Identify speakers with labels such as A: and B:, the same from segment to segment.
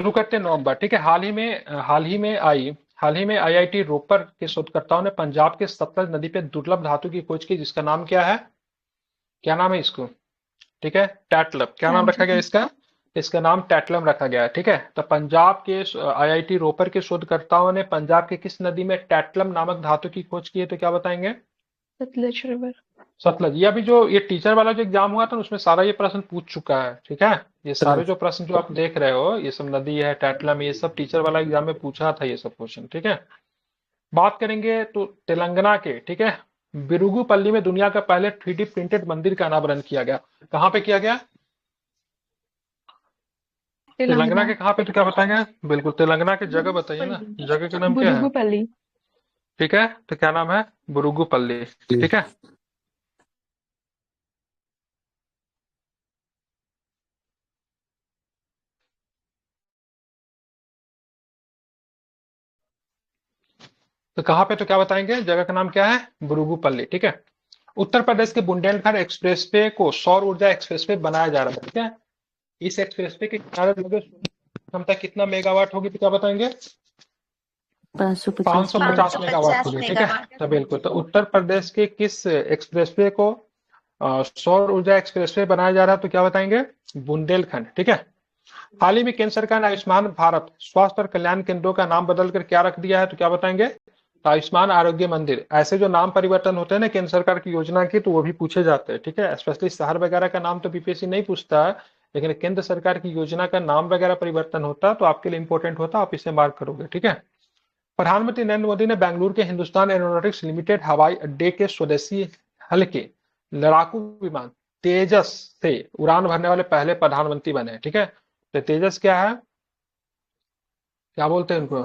A: शुरू करते हैं नवंबर। ठीक है, हाल ही में आईआईटी रोपर के शोधकर्ताओं ने पंजाब के सतलज नदी पे दुर्लभ धातु की खोज की, जिसका नाम क्या है? क्या नाम है इसको? ठीक है, टैटलम। क्या
B: हाँ
A: नाम रखा
B: जी।
A: गया इसका? इसका नाम टैटलम रखा गया है। ठीक है, तो पंजाब के आईआईटी रोपर के शोधकर्ताओं ने पंजाब के किस नदी में टैटलम नामक धातु की खोज की है, तो क्या बताएंगे?
B: सतलज रिवर।
A: सतलज। ये अभी जो ये टीचर वाला जो एग्जाम हुआ था ना, उसमें सारा ये प्रश्न पूछ चुका है। ठीक है, ये सारे जो प्रश्न जो आप देख रहे हो, ये सब नदी है, टैटलम, ये सब टीचर वाला एग्जाम में पूछा था ये सब क्वेश्चन। ठीक है, बात करेंगे तो तेलंगाना के। ठीक है, बिरुगुपल्ली में दुनिया का पहले 3D प्रिंटेड मंदिर का अनावरण किया गया। कहाँ पे किया गया? तेलंगाना
B: तेलंगाना।
A: के कहाँ पे, तो क्या बताएंगे? बिल्कुल, तेलंगाना की जगह बताइए ना,
B: बुरुगुपल्ली।
A: जगह का नाम क्या है?
B: बुरुगुपल्ली।
A: ठीक है, तो क्या नाम है? बुरुगुपल्ली। ठीक है, तो कहाँ पे, तो क्या बताएंगे? जगह का नाम क्या है? बुरुगुपल्ली। ठीक है, उत्तर प्रदेश के बुंदेलखंड एक्सप्रेसवे को सौर ऊर्जा एक्सप्रेसवे बनाया जा रहा है। ठीक है, इस एक्सप्रेसवे के किनारे लगे क्षमता कितना मेगावाट होगी, तो क्या बताएंगे?
C: 550
A: 550
C: मेगावाट।
A: मेगावाट होगी। ठीक है, तो बिल्कुल, तो उत्तर प्रदेश के किस एक्सप्रेसवे को सौर ऊर्जा एक्सप्रेसवे बनाया जा रहा है, तो क्या बताएंगे? बुंदेलखंड। ठीक है, हाल ही में केंद्र सरकार ने आयुष्मान भारत स्वास्थ्य और कल्याण केंद्रों का नाम बदलकर क्या रख दिया है, तो क्या बताएंगे? तो आयुष्मान आरोग्य मंदिर। ऐसे जो नाम परिवर्तन होते हैं ना केंद्र सरकार की योजना की, तो वो भी पूछे जाते हैं। ठीक है, स्पेशली शहर वगैरह का नाम तो बीपीएससी नहीं पूछता है, लेकिन केंद्र सरकार की योजना का नाम वगैरह परिवर्तन होता है तो आपके लिए इंपॉर्टेंट होता है, आप इसे मार्क करोगे। ठीक है, प्रधानमंत्री नरेंद्र मोदी ने बेंगलुरु के हिंदुस्तान एरोनॉटिक्स लिमिटेड हवाई अड्डे के स्वदेशी हल्के लड़ाकू विमान तेजस से उड़ान भरने वाले पहले प्रधानमंत्री बने। ठीक है, तो तेजस क्या है? क्या बोलते हैं इनको?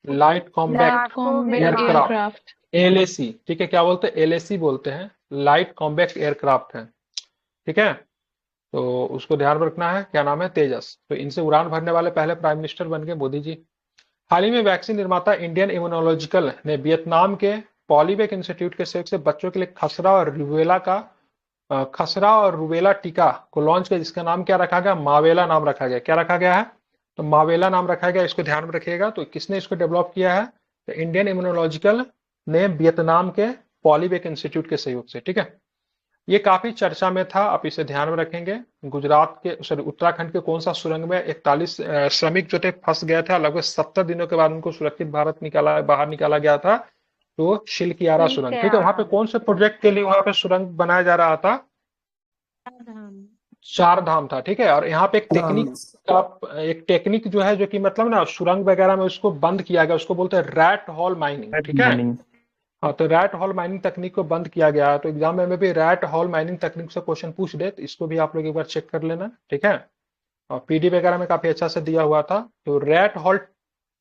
A: Light
B: light
A: combat
B: combat
A: aircraft,
B: aircraft.
A: LAC. ठीक है, क्या बोलते हैं? एलएसी बोलते हैं, लाइट कॉम्बैक्ट एयरक्राफ्ट है। ठीक है, तो उसको ध्यान में रखना है। क्या नाम है? तेजस। तो इनसे उड़ान भरने वाले पहले प्राइम मिनिस्टर बन गए मोदी जी। हाल ही में वैक्सीन निर्माता इंडियन इम्यूनोलॉजिकल ने वियतनाम के पॉलीवेक इंस्टीट्यूट के सहयोग से बच्चों के लिए खसरा और रुबेला टीका को लॉन्च किया, जिसका नाम क्या रखा गया? मावेला नाम रखा गया। क्या रखा गया है? तो मावेला नाम रखा गया, इसको ध्यान में रखिएगा। तो किसने इसको डेवलप किया है? तो इंडियन इम्यूनोलॉजिकल ने वियतनाम के पॉलीवेक इंस्टीट्यूट के सहयोग से। ठीक है, ये काफी चर्चा में था, आप इसे ध्यान में रखेंगे। गुजरात के सॉरी उत्तराखंड के कौन सा सुरंग में 41 श्रमिक जो थे फंस गए थे, लगभग 70 दिनों के बाद उनको सुरक्षित बाहर निकाला गया था। तो शिलकियारा
B: ठीक
A: सुरंग।
B: है।
A: ठीक है, वहां पे कौन से प्रोजेक्ट के लिए वहां पे सुरंग बनाया जा रहा था? चार धाम था। ठीक है, और यहाँ पे एक टेक्निक जो है, जो कि मतलब ना सुरंग वगैरह में उसको बंद किया गया, उसको बोलते हैं रैट होल माइनिंग। ठीक है,
C: माइनिंग।
A: हाँ, तो रैट होल माइनिंग तकनीक को बंद किया गया है। तो एग्जाम में भी रैट होल माइनिंग तकनीक से क्वेश्चन पूछ दे, तो इसको भी आप लोग एक बार चेक कर लेना। ठीक है, और पीडी वगैरह में काफी अच्छा से दिया हुआ था। तो रैट होल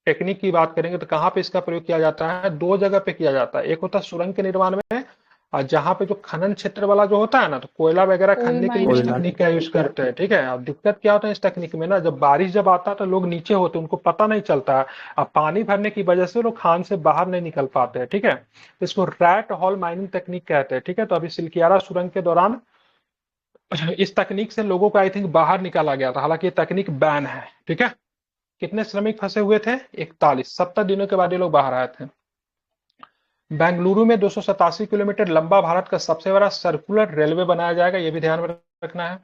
A: टेक्निक की बात करेंगे तो कहाँ पे इसका प्रयोग किया जाता है? दो जगह पे किया जाता है। एक होता है सुरंग के निर्माण में, और जहाँ पे जो खनन क्षेत्र वाला जो होता है ना, तो कोयला वगैरह
B: कोल
A: खनने के लिए भी इस
C: कोयला।
B: माइनिंग।
A: तकनीक का यूज करते हैं। ठीक है, अब दिक्कत क्या होता है इस तकनीक में ना, जब बारिश जब आता है तो लोग नीचे होते हैं, उनको पता नहीं चलता है। अब पानी भरने की वजह से लोग खान से बाहर नहीं निकल पाते हैं। ठीक है, तो इसको रैट होल माइनिंग तकनीक कहते हैं। ठीक है, तो अभी सिलकियारा सुरंग के दौरान इस तकनीक से लोगों को आई थिंक बाहर निकाला गया था, हालांकि ये तकनीक बैन है। ठीक है, कितने श्रमिक फंसे हुए थे? 41, 70 दिनों के बाद ये लोग बाहर आए थे। बेंगलुरु में 287 किलोमीटर लंबा भारत का सबसे बड़ा सर्कुलर रेलवे बनाया जाएगा, ये भी ध्यान में रखना है।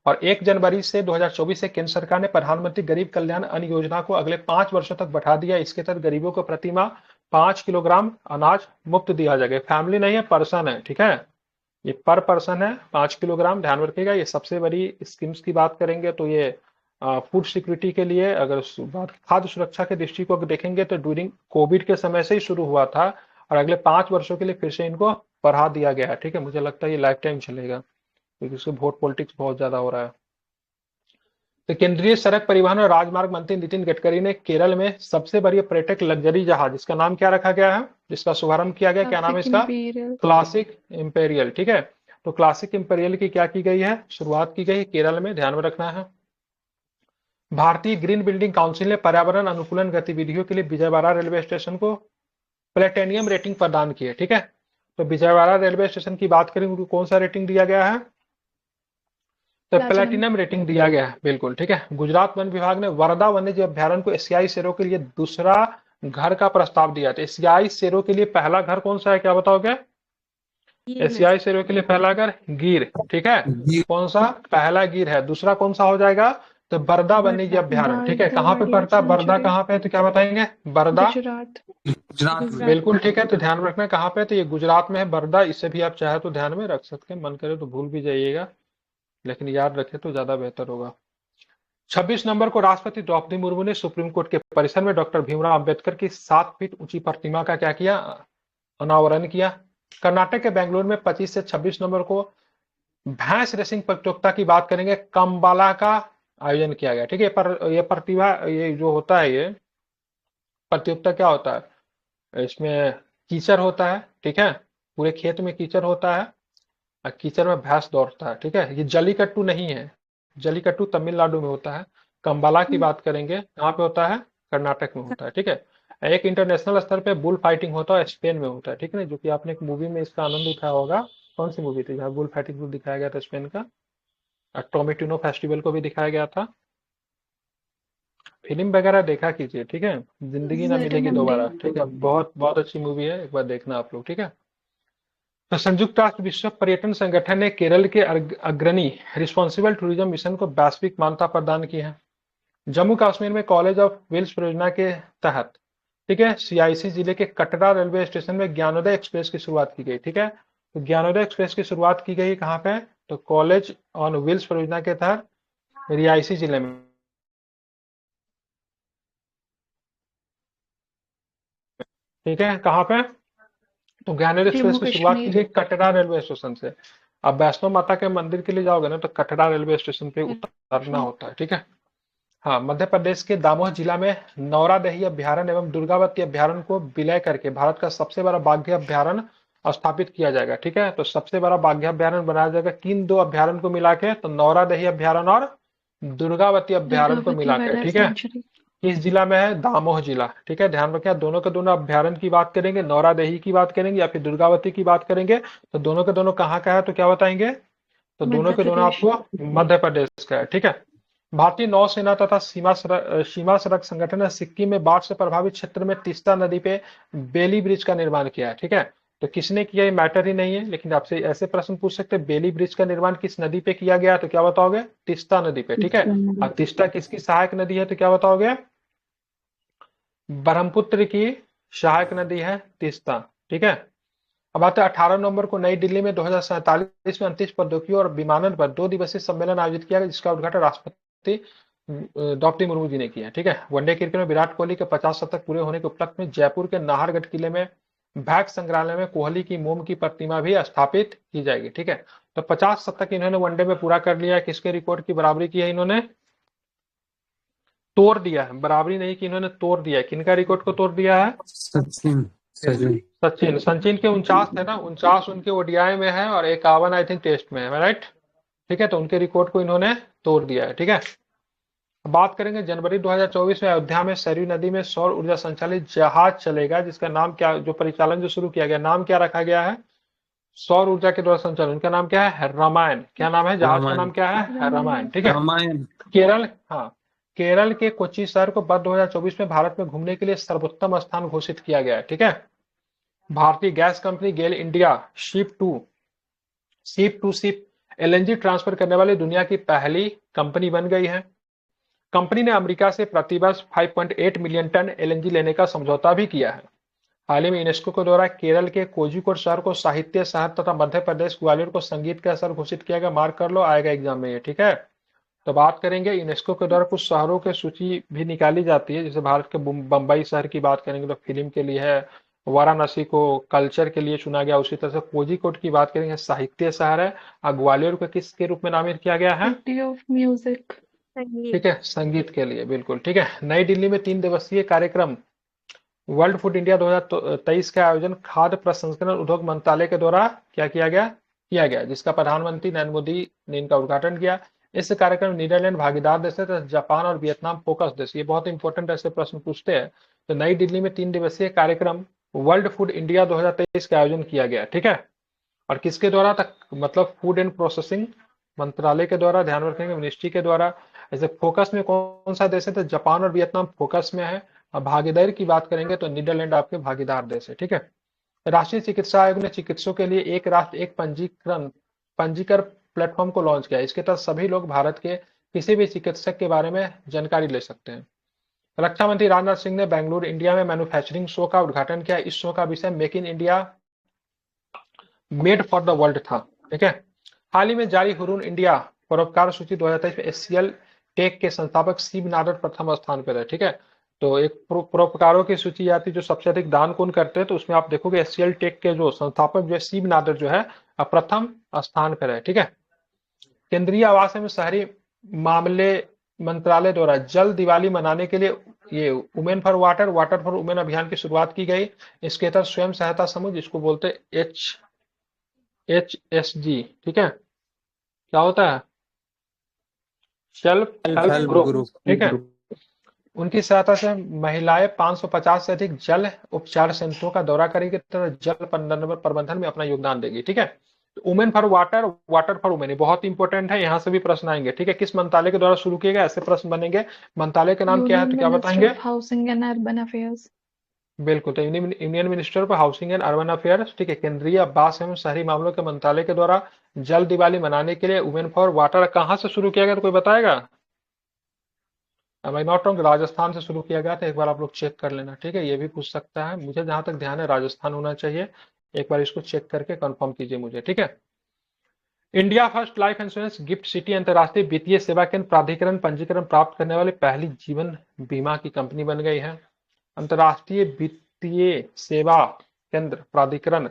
A: और 1 जनवरी से 2024 से केंद्र सरकार ने प्रधानमंत्री गरीब कल्याण अन्न योजना को अगले 5 वर्षों तक बढ़ा दिया। इसके तहत गरीबों को प्रति माह 5 किलोग्राम अनाज मुफ्त दिया जाएगा। फैमिली नहीं है, पर्सन है। ठीक है, ये पर पर्सन है, 5 किलोग्राम, ध्यान रखिएगा। ये सबसे बड़ी स्कीम्स की बात करेंगे तो ये फूड सिक्योरिटी के लिए, अगर बात खाद्य सुरक्षा के दृष्टि को देखेंगे तो ड्यूरिंग कोविड के समय से ही शुरू हुआ था, और अगले 5 वर्षों के लिए फिर से इनको बढ़ा दिया गया है। ठीक है, मुझे लगता है ये लाइफ टाइम चलेगा, क्योंकि इसको वोट पॉलिटिक्स बहुत ज्यादा हो रहा है। तो केंद्रीय सड़क परिवहन और राजमार्ग मंत्री नितिन गडकरी ने केरल में सबसे बड़ी पर्यटक लग्जरी जहाज, इसका नाम क्या रखा गया है, जिसका शुभारंभ किया गया, क्या नाम है
B: क्लासिक
A: इसका?
B: इंपीरियल।
A: Classic imperial. ठीक है, तो क्लासिक इंपेरियल की क्या की गई है? शुरुआत की गई है केरल में, ध्यान में रखना है। भारतीय ग्रीन बिल्डिंग काउंसिल ने पर्यावरण अनुकूलन गतिविधियों के लिए विजयवाड़ा रेलवे स्टेशन को प्लेटेनियम रेटिंग प्रदान की है। ठीक है, तो विजयवाड़ा रेलवे स्टेशन की बात करें, उनको कौन सा रेटिंग दिया गया है? तो
B: प्लैटिनम।
A: प्लेटिनम रेटिंग दिया गया है, बिल्कुल ठीक है। गुजरात वन विभाग ने वर्धा वन्यजीव अभयारण्य को एशियाई शेरों के लिए दूसरा घर का प्रस्ताव दिया था। एशियाई शेरों के लिए पहला घर कौन सा है, क्या बताओगे?
C: गिर में
A: एशियाई शेरों के लिए पहला घर गिर, ठीक है।
D: गिर।
A: कौन सा? पहला गिर है। दूसरा कौन सा हो जाएगा? तो बरदा वन्यजीव
C: बर्दा
A: अभयारण्य, ठीक है। कहाँ पे
B: बारदावाड़ी
A: पड़ता है बरदा?
B: सेंचुरी।
A: कहाँ पे है तो क्या बताएंगे? बरदा,
B: गुजरात।
D: गुजरात में।
C: गुजरात।
A: बिल्कुल ठीक है। तो ध्यान रखना कहाँ पे है, तो ये गुजरात में है बरदा। इसे भी आप चाहे तो ध्यान में रख सकते हैं, मन करे तो भूल भी जाइएगा, लेकिन याद रखे तो ज्यादा बेहतर होगा। 26 नवंबर को राष्ट्रपति द्रौपदी मुर्मू ने सुप्रीम कोर्ट के परिसर में डॉक्टर भीमराव अंबेडकर की 7 फीट ऊंची प्रतिमा का क्या किया? अनावरण किया। कर्नाटक के बेंगलुरु में 25 से 26 नवंबर को भैंस रेसिंग प्रतियोगिता की बात करेंगे, कम्बाला का आयोजन किया गया, ठीक है। पर ये प्रतिभा, ये जो होता है, ये प्रतियोगिता क्या होता है, इसमें कीचड़ होता है, ठीक है। पूरे खेत में कीचड़ होता है और कीचड़ में भैंस दौड़ता है, ठीक है। ये जलीकट्टू नहीं है, जलीकट्टू तमिलनाडु में होता है। कंबाला की बात करेंगे, कहाँ पे होता है? कर्नाटक में होता है, ठीक है। एक इंटरनेशनल स्तर पे बुल फाइटिंग होता है, स्पेन में होता है, ठीक है ना, जो कि आपने एक मूवी में इसका आनंद उठाया होगा। कौन सी मूवी थी जहाँ बुल फाइटिंग को दिखाया गया था स्पेन का? टोमेटिनो फेस्टिवल को भी दिखाया गया था। फिल्म वगैरह देखा कीजिए, ठीक है। जिंदगी ना मिलेगी
B: ZNMD।
A: दोबारा, ठीक है। बहुत बहुत अच्छी मूवी है, एक बार देखना आप लोग, ठीक है। तो संयुक्त राष्ट्र विश्व पर्यटन संगठन ने केरल के अग्रणी रिस्पॉन्सिबल टूरिज्म मिशन को वैश्विक मान्यता प्रदान की है। जम्मू कश्मीर में कॉलेज ऑफ व्हील्स परियोजना के तहत, ठीक है, सीआईसी जिले के कटरा रेलवे स्टेशन में ज्ञानोदय एक्सप्रेस की शुरुआत की गई, ठीक है। तो ज्ञानोदय एक्सप्रेस की शुरुआत की गई कहाँ पे? तो कॉलेज ऑन व्हील्स परियोजना के तहत रियासी जिले में, ठीक है। कहाँ पे? तो ज्ञानोदय एक्सप्रेस
B: जम्मू
A: की शुरुआत की
B: कश्मीर।
A: गई कटरा रेलवे स्टेशन से। अब वैष्णो माता के मंदिर के लिए जाओगे ना, तो कटरा रेलवे स्टेशन पे उतरना होता है, ठीक है। हाँ, मध्य प्रदेश के दामोह जिला में नौरादही अभ्यारण्य एवं दुर्गावती अभ्यारण्य को विलय करके भारत का सबसे बड़ा बाघ अभ्यारण्य स्थापित किया जाएगा, ठीक है। तो सबसे बड़ा बाघ अभ्यारण्य बनाया जाएगा किन दो अभ्यारण्य को मिला के? तो नौरादही अभ्यारण्य और दुर्गावती अभ्यारण्य को
B: दुर्गावती
A: मिला के,
B: वाइल्ड
A: ठीक है।
B: सेंचुरी।
A: किस जिला में है? दामोह जिला, ठीक है। ध्यान रखें, दोनों के दोनों अभ्यारण्य की बात करेंगे, नौरादही की बात करेंगे या फिर दुर्गावती की बात करेंगे, तो दोनों के दोनों कहाँ का है तो क्या बताएंगे? तो दोनों
B: मध्य
A: के दोनों
B: प्रदेश।
A: आपको मध्य प्रदेश का है, ठीक है। भारतीय नौसेना तथा सीमा सड़क संगठन ने सिक्किम में बाढ़ से प्रभावित क्षेत्र में तीस्ता नदी पे बेली ब्रिज का निर्माण किया है, ठीक है। तो किसने किया ये मैटर ही नहीं है, लेकिन आपसे ऐसे प्रश्न पूछ सकते हैं, बेली ब्रिज का निर्माण किस नदी पे किया गया, तो क्या बताओगे? तीस्ता नदी पे, ठीक है। और तीस्ता किसकी सहायक नदी है, तो क्या बताओगे? ब्रह्मपुत्र की सहायक नदी है तीस्ता, ठीक है। अब आते हैं 18 नवंबर को नई दिल्ली में 2047 में अंतरिक्ष प्रौद्योगिकी और विमानन पर 2 दिवसीय सम्मेलन आयोजित किया गया, जिसका उद्घाटन राष्ट्रपति द्रौपदी मुर्मू जी ने किया, ठीक है। वनडे क्रिकेट में विराट कोहली के 50 शतक पूरे होने के उपलक्ष्य में जयपुर के नाहरगढ़ किले में बैग संग्रहालय में कोहली की मोम की प्रतिमा भी स्थापित की जाएगी, ठीक है। तो 50 शतक इन्होंने वनडे में पूरा कर लिया है। किसके रिकॉर्ड की बराबरी की है इन्होंने? तोड़ दिया है, बराबरी नहीं की इन्होंने, तोड़ दिया है। किनका रिकॉर्ड को तोड़ दिया है?
D: सचिन। सचिन।
A: सचिन, सचिन के 49 है ना, 49 उनके ओडीआई में है और 51 आई थिंक टेस्ट में है, राइट, ठीक है। तो उनके रिकॉर्ड को इन्होंने तोड़ दिया है, ठीक है। बात करेंगे जनवरी 2024 में अयोध्या में सरयू नदी में सौर ऊर्जा संचालित जहाज चलेगा, जिसका नाम क्या, जो परिचालन जो शुरू किया गया, नाम क्या रखा गया है? सौर ऊर्जा के द्वारा संचालन, उनका नाम क्या है? रामायण। क्या नाम है? जहाज का
D: रामायण।
A: नाम क्या है? रामायण, ठीक है।
D: रामायण।
A: केरल, हाँ, केरल के कोच्चि शहर को वर्ष 2024 में भारत में घूमने के लिए सर्वोत्तम स्थान घोषित किया गया है, ठीक है। भारतीय गैस company GAIL India ship to ship LNG transfer करने वाली दुनिया की पहली कंपनी बन गई है। कंपनी ने अमेरिका से प्रतिवर्ष 5.8 मिलियन टन एलएनजी लेने का समझौता भी किया है। हाल ही में यूनेस्को के द्वारा केरल के कोझिकोड शहर को साहित्य शहर तथा मध्य प्रदेश ग्वालियर को संगीत का शहर घोषित किया गया। मार्क कर लो, आएगा एग्जाम में ये, ठीक है। तो बात करेंगे यूनेस्को के द्वारा कुछ शहरों की सूची भी निकाली जाती है, जैसे भारत के बम्बई शहर की बात करेंगे तो फिल्म के लिए है, वाराणसी को कल्चर के लिए चुना गया, उसी तरह से कोझिकोड की बात करेंगे साहित्य शहर है, और ग्वालियर को किसके रूप में नामित किया गया है?
B: City of music.
A: ठीक है, संगीत के लिए, बिल्कुल ठीक है। नई दिल्ली में 3 दिवसीय कार्यक्रम वर्ल्ड फूड इंडिया 2023 का आयोजन खाद्य प्रसंस्करण उद्योग मंत्रालय के द्वारा क्या किया गया, जिसका प्रधानमंत्री नरेंद्र मोदी ने इनका उद्घाटन किया। इस कार्यक्रम में नीदरलैंड भागीदार देश है, जापान और वियतनाम फोकस देश। ये बहुत इंपॉर्टेंट ऐसे प्रश्न पूछते हैं। तो नई दिल्ली में 3 दिवसीय कार्यक्रम वर्ल्ड फूड इंडिया 2023 का आयोजन किया गया, ठीक है। और किसके द्वारा तक, मतलब फूड एंड प्रोसेसिंग मंत्रालय के द्वारा, ध्यान रखेंगे मिनिस्ट्री के द्वारा। ऐसे फोकस में कौन सा देश है, तो जापान और वियतनाम फोकस में है। और भागीदारी की बात करेंगे तो नीदरलैंड आपके भागीदार देश है, ठीक है। राष्ट्रीय चिकित्सा आयोग ने चिकित्सकों के लिए एक राष्ट्र एक पंजीकरण प्लेटफॉर्म को लॉन्च किया। इसके तहत सभी लोग भारत के किसी भी चिकित्सक के बारे में जानकारी ले सकते हैं। रक्षा मंत्री राजनाथ सिंह ने बेंगलुरु इंडिया में मैन्युफैक्चरिंग शो का उद्घाटन किया। इस शो का विषय make in India made for the world था, ठीक है। हाल ही में जारी हुरून इंडिया परोपकार सूची 2023 में एचसीएल टेक के संस्थापक शिव नाडर प्रथम स्थान पर है, ठीक है। तो एक परोपकारों की सूची आती है जो सबसे अधिक दान कौन करते हैं, तो उसमें आप देखोगे एचसीएल टेक के जो संस्थापक जो शिव नाडर जो है प्रथम स्थान पर है, ठीक है। केंद्रीय आवास एवं शहरी मामले मंत्रालय द्वारा जल दिवाली मनाने के लिए ये women for water water for women अभियान की शुरुआत की गई। इसके तहत स्वयं सहायता समूह जिसको बोलते हैं HSG, ठीक है, क्या होता है, सेल्फ हेल्प ग्रुप, ठीक है। उनकी सहायता से महिलाएं 550 से अधिक जल उपचार संस्थाओं का दौरा करेगी तथा जल प्रबंधन में अपना योगदान देगी, ठीक है। Women for water water for women बहुत इंपॉर्टेंट है, यहाँ से भी प्रश्न आएंगे, ठीक है। किस मंत्रालय के द्वारा शुरू किए गए, ऐसे प्रश्न बनेंगे। मंत्रालय का नाम क्या है, तो क्या बताएंगे,
B: हाउसिंग एंड अर्बन अफेयर्स।
A: बिल्कुल, तो union minister for housing and urban affairs, ठीक है। केंद्रीय आवास एवं शहरी मामलों के मंत्रालय के द्वारा जल दिवाली मनाने के लिए वुमेन फॉर वाटर कहाँ से शुरू किया गया, तो कोई बताएगा। मैं नॉट रॉन्ग, राजस्थान से शुरू किया गया था, एक बार आप लोग चेक कर लेना, ठीक है। ये भी पूछ सकता है, मुझे जहां तक ध्यान है राजस्थान होना चाहिए, एक बार इसको चेक करके कंफर्म कीजिए मुझे, ठीक है। India first life insurance gift city अंतर्राष्ट्रीय वित्तीय सेवा केंद्र प्राधिकरण पंजीकरण प्राप्त करने वाली पहली जीवन बीमा की कंपनी बन गई है। अंतर्राष्ट्रीय वित्तीय सेवा केंद्र प्राधिकरण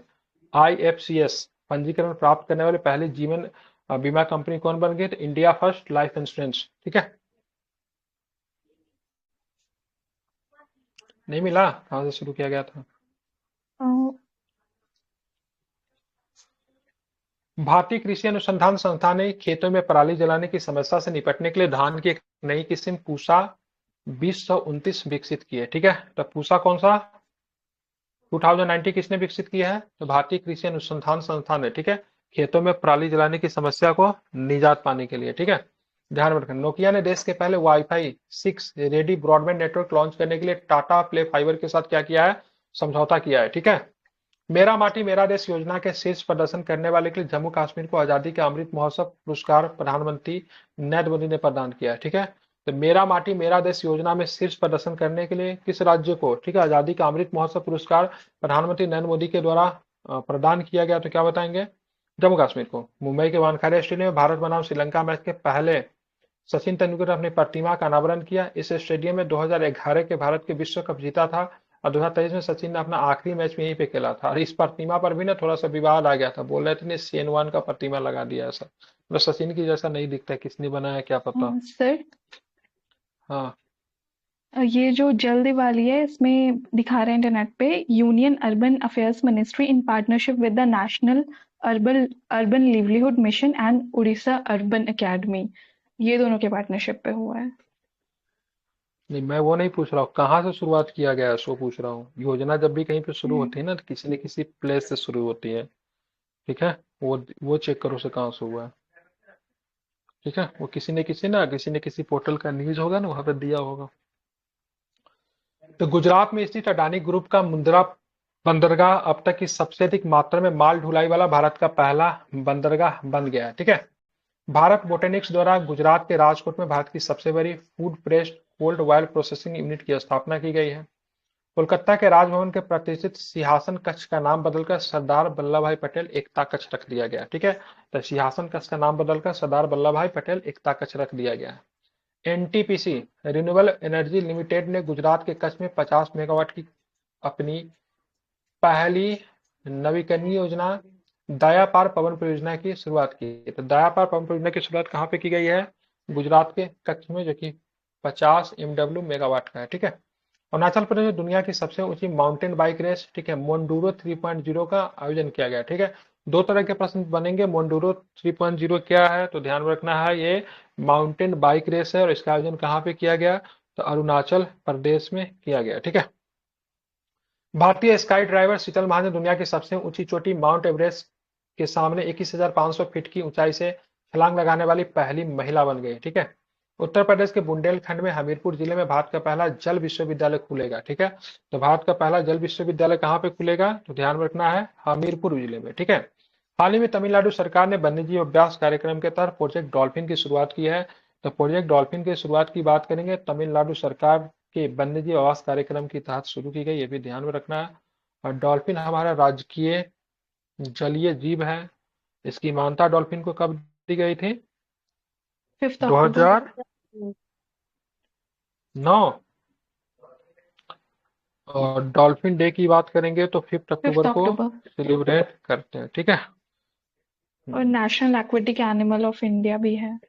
A: IFCS पंजीकरण प्राप्त करने वाली पहली जीवन बीमा कंपनी कौन बन गई, तो इंडिया फर्स्ट लाइफ इंश्योरेंस, ठीक है। नहीं मिला, कहां से शुरू किया गया था। भारतीय कृषि अनुसंधान संस्थान ने खेतों में पराली जलाने की समस्या से निपटने के लिए धान की एक नई किस्म पूसा 2029 विकसित की है, ठीक है। तो पूसा कौन सा 2090 किसने विकसित किया है, तो भारतीय कृषि अनुसंधान संस्थान है, ठीक है। खेतों में पराली जलाने की समस्या को निजात पाने के लिए, ठीक है। ध्यान में रखें, नोकिया ने देश के पहले wifi 6 ready broadband network launch करने के लिए टाटा प्ले फाइबर के साथ क्या किया है, समझौता किया है, ठीक है। मेरा माटी मेरा देश योजना के शीर्ष प्रदर्शन करने वाले के लिए जम्मू कश्मीर को आजादी के अमृत महोत्सव पुरस्कार प्रधानमंत्री नरेंद्र मोदी ने प्रदान किया, ठीक है। तो मेरा माटी मेरा देश योजना में शीर्ष प्रदर्शन करने के लिए किस राज्य को, ठीक है, आजादी का अमृत महोत्सव पुरस्कार प्रधानमंत्री नरेंद्र मोदी के द्वारा प्रदान किया गया, तो क्या बताएंगे, जम्मू कश्मीर को। मुंबई के वानखेड़े स्टेडियम में भारत बनाम श्रीलंका मैच के पहले सचिन तेंदुलकर ने अपनी प्रतिमा का अनावरण किया। इस स्टेडियम में 2011 के भारत के विश्व कप जीता था और 2023 में सचिन ने अपना आखिरी मैच में यहीं पे खेला था। और इस प्रतिमा पर भी ना थोड़ा सा विवाद आ गया था, बोल रहे थे सेनवान का प्रतिमा लगा दिया ऐसा, मतलब सचिन की जैसा नहीं दिखता, किसने बनाया क्या पता।
B: सर
A: हाँ
B: ये जो जल दिवाली है इसमें दिखा रहे हैं इंटरनेट पे union urban affairs ministry in partnership with the national urban livelihood mission and Orissa urban academy, ये दोनों के पार्टनरशिप पे हुआ है।
A: नहीं, मैं वो नहीं पूछ रहा हूँ कहाँ से शुरुआत किया गया है, सो पूछ रहा हूँ। योजना जब भी कहीं पे शुरू होती है ना, तो किसी न किसी प्लेस से शुरू होती है, ठीक है। वो चेक करो से कहाँ से हुआ है, ठीक है। वो किसी न किसी पोर्टल का न्यूज होगा ना, वहां पे दिया होगा। तो गुजरात में स्थित अडानी ग्रुप का मुंद्रा बंदरगाह अब तक की सबसे अधिक मात्रा में माल ढुलाई वाला भारत का पहला बंदरगाह बन गया है, ठीक है। भारत बोटेनिक्स द्वारा गुजरात के राजकोट में भारत की सबसे बड़ी food pressed cold oil processing unit की स्थापना की गई है। कोलकाता के राजभवन के प्रतिष्ठित सिंहासन कक्ष का नाम बदलकर सरदार वल्लभ भाई पटेल एकता कक्ष रख दिया गया, ठीक है। तो सिंहासन कक्ष का नाम बदलकर सरदार वल्लभ भाई पटेल एकता कक्ष रख दिया गया। एनटीपीसी रिन्यूएबल एनर्जी लिमिटेड ने गुजरात के कच्छ में 50 मेगावाट की अपनी पहली नवीकरणीय योजना दया पार पवन परियोजना की शुरुआत की। तो दया पार पवन परियोजना की शुरुआत कहाँ पे की गई है, गुजरात के कच्छ में, जो कि 50 MW मेगावाट का है, ठीक है। अरुणाचल प्रदेश में दुनिया की सबसे ऊंची माउंटेन बाइक रेस, ठीक है, मोंडूरो 3.0 का आयोजन किया गया, ठीक है। दो तरह के प्रश्न बनेंगे, मोंडूरो 3.0 क्या है, तो ध्यान रखना है ये माउंटेन बाइक रेस है और इसका आयोजन कहाँ पे किया गया, तो अरुणाचल प्रदेश में किया गया, ठीक है। भारतीय स्काई ड्राइवर शीतल महाजन दुनिया की सबसे ऊंची चोटी माउंट एवरेस्ट के सामने 21,500 फीट की ऊंचाई से छलांग लगाने वाली पहली महिला बन गई। ठीक है। उत्तर प्रदेश के बुंदेलखंड में हमीरपुर जिले में भारत का पहला जल विश्वविद्यालय खुलेगा। ठीक है। तो भारत का पहला जल विश्वविद्यालय कहाँ पे खुलेगा, तो ध्यान में रखना है हमीरपुर जिले में। ठीक है। हाल ही में तमिलनाडु सरकार ने वन्यजीव अभ्यास कार्यक्रम के तहत प्रोजेक्ट डॉल्फिन की शुरुआत की है। तो प्रोजेक्ट डॉल्फिन की शुरुआत की बात करेंगे, तमिलनाडु सरकार के वन्यजीव आवास कार्यक्रम के तहत शुरू की गई, ये भी ध्यान में रखना है। और डॉल्फिन हमारा राजकीय जलीय जीव है। इसकी मान्यता डॉल्फिन को कब दी गई थी,
B: 5th October
A: 2009। और डॉल्फिन डे की बात करेंगे तो 5 अक्टूबर
B: 5th
A: को
B: October
A: सेलिब्रेट करते हैं। ठीक है।
B: और national aquatic animal of India भी है।